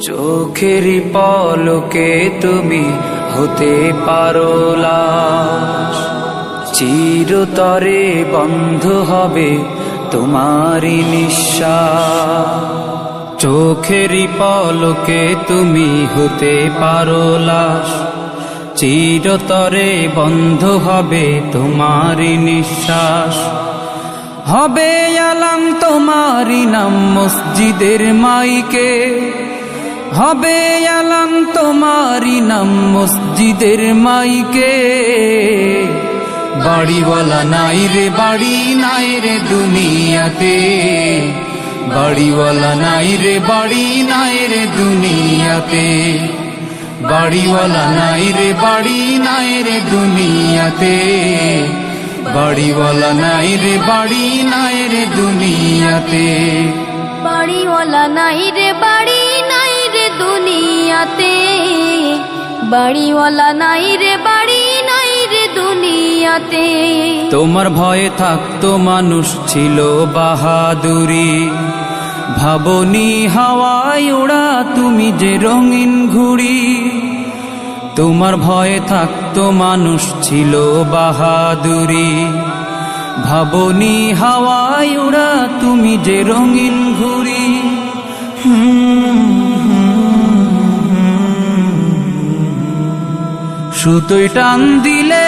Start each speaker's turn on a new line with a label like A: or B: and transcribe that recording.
A: চোখেরই পলকে তুমি হতে পারো লাশ, চিরতরে বন্ধ হবে তোমারই নিঃশ্বাস। চোখেরই পলকে তুমি হতে পারো লাশ, চিরতরে বন্ধ হবে তোমারই নিঃশ্বাস। হবে আলাম তোমারই নাম মসজিদের মাইকে, হবে আলাম তোমারই নাম মসজিদের মাইকে। বাড়িওয়ালা নাই রে বাড়ি নাই রে দুনিয়াতে, বাড়িওয়ালা নাই রে বাড়ি নাই রে দুনিয়াতে, বাড়িওয়ালা নাই রে বাড়ি নাই রে দুনিয়াতে, বাড়িওয়ালা নাই রে বাড়ি নাই রে দুনিয়াতে।
B: বাড়িওয়ালা নাই রে বাড়ি নাই রে দুনিয়াতে, বাড়িওয়ালা নাই রে বাড়ি নাই রে দুনিয়াতে।
A: তোমার ভয়ে থাকতো মানুষ ছিল বাহাদুরি, ভাবনি হাওয়ায় ওড়া তুমি যে রঙিন ঘুড়ি। তোমার ভয়ে থাকতো মানুষ ছিল বাহাদুরি, ভাবনি হাওয়ায় ওড়া তুমি যে রঙিন ঘুড়ি। সুতোয় টান দিলে